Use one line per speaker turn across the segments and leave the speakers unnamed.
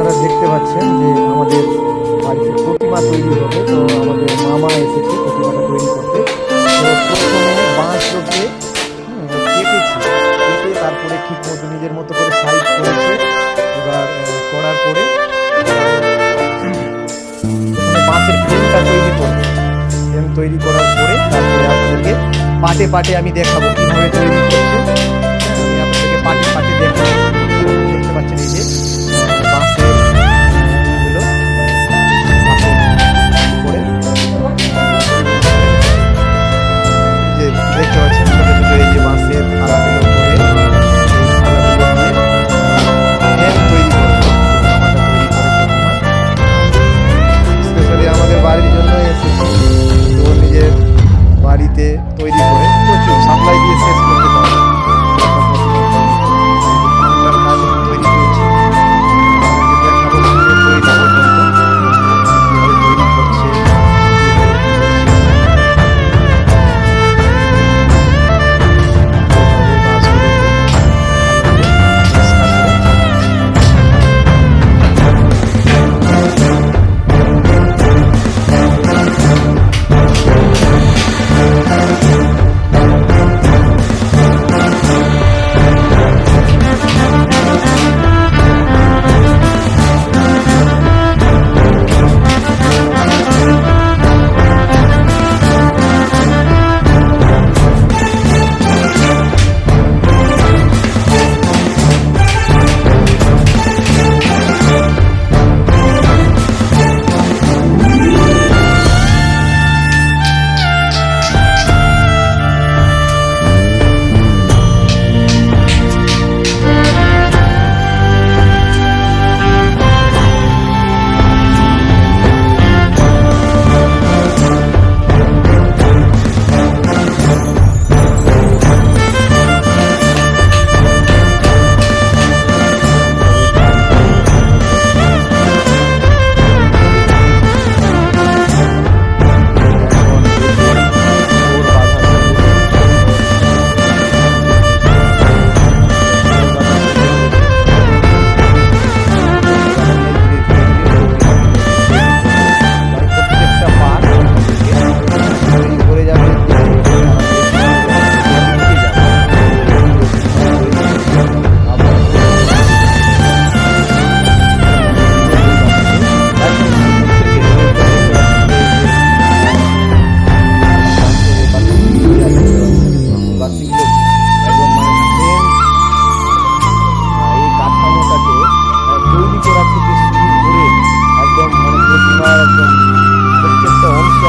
আপনারা দেখতে পাচ্ছেন যে আমাদের বাড়িতে প্রতিমা তৈরি হবে। তো আমাদের মামা এসেছে প্রতিমাটা তৈরি করতে। তো প্রথমে বাঁশ রোপে কেটেছি, কেটে তারপরে ঠিক মতো নিজের মতো করে সাইজ করেছে। এবার করার পরে বাঁশের ফ্রেমটা তৈরি করবে। ফ্রেম তৈরি করার পরে তারপরে আপনাদেরকে পাটে পাটে আমি দেখাবো কীভাবে তৈরি করছে। আমি আপনাদেরকে পাটে পাটে দেখাবো। দেখতে পাচ্ছেন এই যে বাঁশের গুলো করে যে দেখতে পাচ্ছেন ছোটো ছোটো এই যে বাঁশের থালাগুলো করে স্পেশালি আমাদের বাড়ির জন্য এসেছি। তো নিজের বাড়িতে তৈরি করে প্রচুর সাপ্লাই দিয়ে শেষ করতে পারবে। তৈরি করেছি দেখাবো তৈরি পর্যন্ত তৈরি করছে।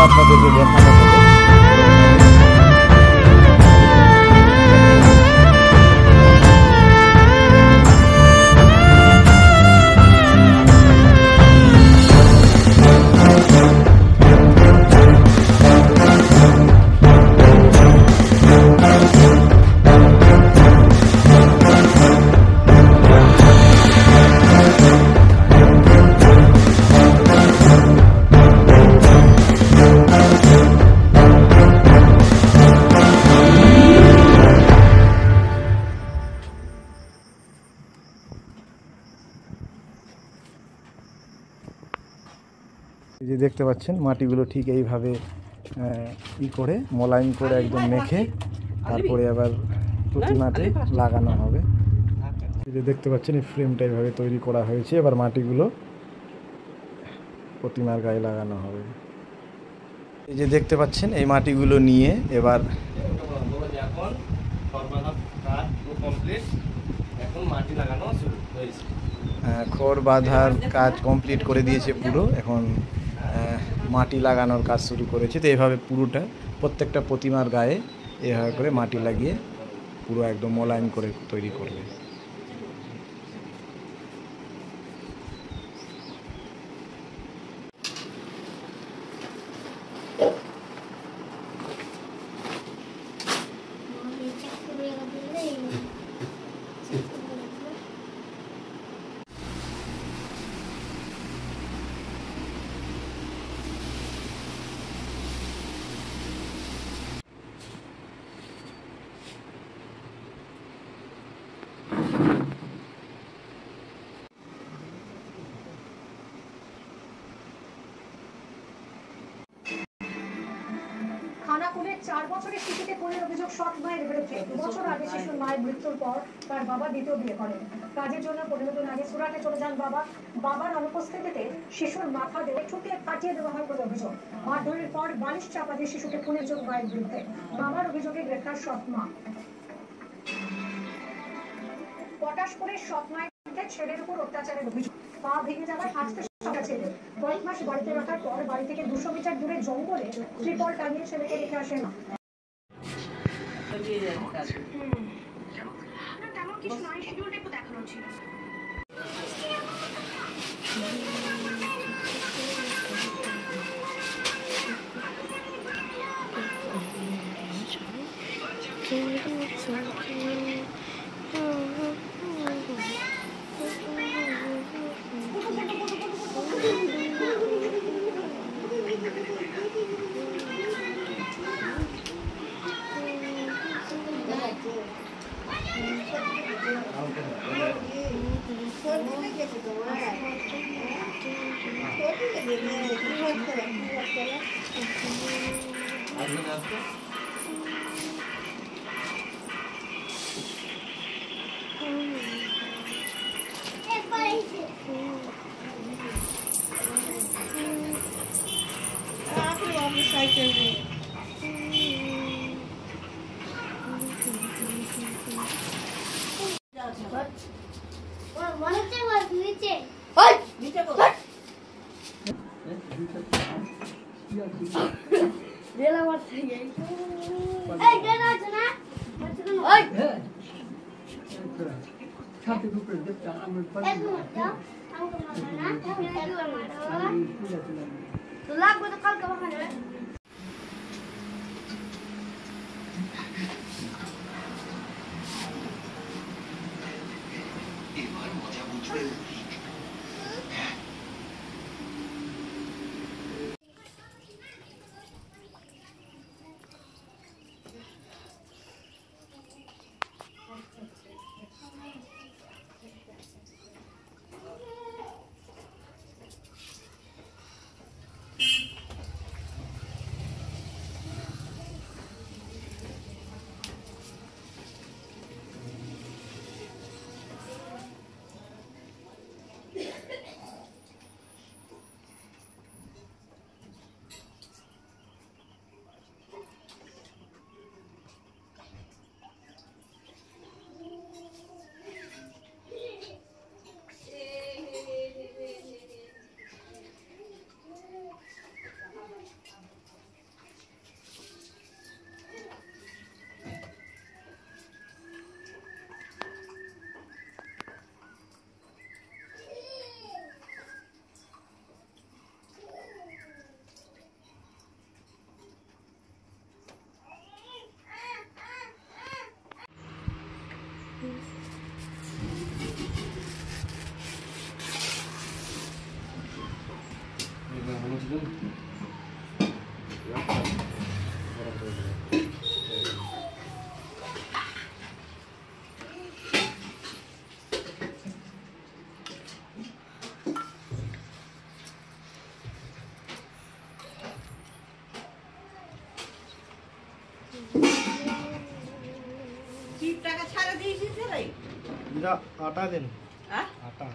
আপনাদেরকে দেখানো হবে। এই যে দেখতে পাচ্ছেন মাটিগুলো ঠিক এইভাবে ই করে মোলায়েম করে একদম মেখে তারপরে আবার প্রতিমাতে লাগানো হবে। এই যে দেখতে পাচ্ছেন এই ফ্রেমটা এইভাবে তৈরি করা হয়েছে। এবার মাটিগুলো প্রতিমার গায়ে লাগানো হবে। এই যে দেখতে পাচ্ছেন এই মাটিগুলো নিয়ে এবার খড় বাঁধার কাজ কমপ্লিট করে দিয়েছে পুরো। এখন মাটি লাগানোর কাজ শুরু করেছে। তো এইভাবে পুরোটা প্রত্যেকটা প্রতিমার গায়ে এভাবে করে মাটি লাগিয়ে পুরো একদম মোলায়েম করে তৈরি করবে।
মারধরের 4 বছরের শিশুকে খুনের অভিযোগ সৎ মায়ের বিরুদ্ধে। 2 বছর আগে শিশুর মায়ের মৃত্যুর পর তার বাবা দ্বিতীয় বিয়ে করেন। কাজের জন্য 15 দিন আগে সুরাটে চলে যান বাবা। বাবার অনুপস্থিতিতে শিশুর মাথা দিয়ে ছুটে কাটিয়ে দেওয়া হয় বলে অভিযোগ। মারধরের পর বালিশ চাপা দিয়ে শিশুকে খুনের যোগ মায়ের বিরুদ্ধে। বাবার অভিযোগে গ্রেফতার সৎ মা। পটাশপুরের সৎ মায়ের ছেলের উপর অত্যাচারের অভিযোগ। পা ভেঙে যাওয়ায় হাসতে শেখা ছেলে। কয়েক মাস বাড়িতে রাখার পর বাড়ি থেকে 200 মিটার দূরে জঙ্গলে ত্রিপল টাঙিয়ে ছেলেকে রেখে আসেন মা। তেমন কিছু নয়, শিডিউলটা একটু দেখানো ছিল।
आटा देन आटा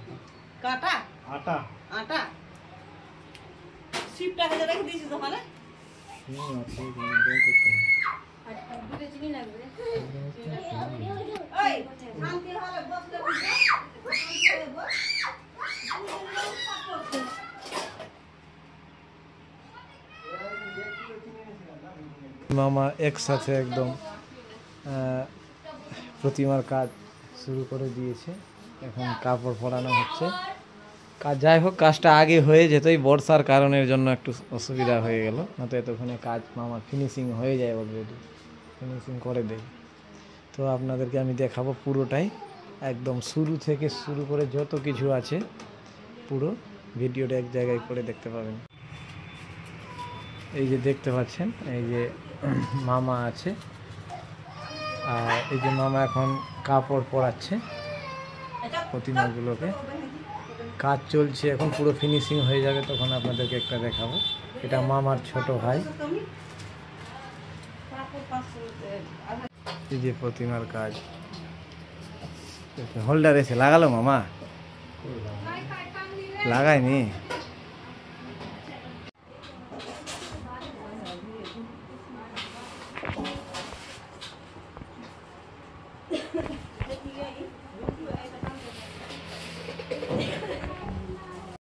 काटा
आटा
आटा শিপটাকে যে রেখে দিয়েছিস ওখানে
আছে
আচ্ছা দুধে চিনি লাগবে এই শান্তি হলে বসলে
মামা একসাথে একদম প্রতিমার কাজ শুরু করে দিয়েছে। এখন কাপড় পরানো হচ্ছে। কাজ যাই হোক, কাজটা আগে হয়ে যেতই, বর্ষার কারণের জন্য একটু অসুবিধা হয়ে গেল, না তো এতক্ষণে কাজ মামা ফিনিশিং হয়ে যায়, অলরেডি ফিনিশিং করে দেয়। তো আপনাদেরকে আমি দেখাবো পুরোটাই, একদম শুরু থেকে শুরু করে যত কিছু আছে পুরো ভিডিওটা এক জায়গায় করে দেখতে পাবেন। এই যে দেখতে পাচ্ছেন, এই যে মামা আছে, আর এই যে মামা এখন কাপড় পরাচ্ছে প্রতিমাগুলোকে। কাজ চলছে, এখন পুরো ফিনিশিং হয়ে যাবে, তখন আপনাদেরকে একটা দেখাবো। এটা মামার ছোট ভাই,
কাপড় 500
এই যে প্রতিমার কাজ হোল্ডার এসে লাগালো মামা লাগায়নি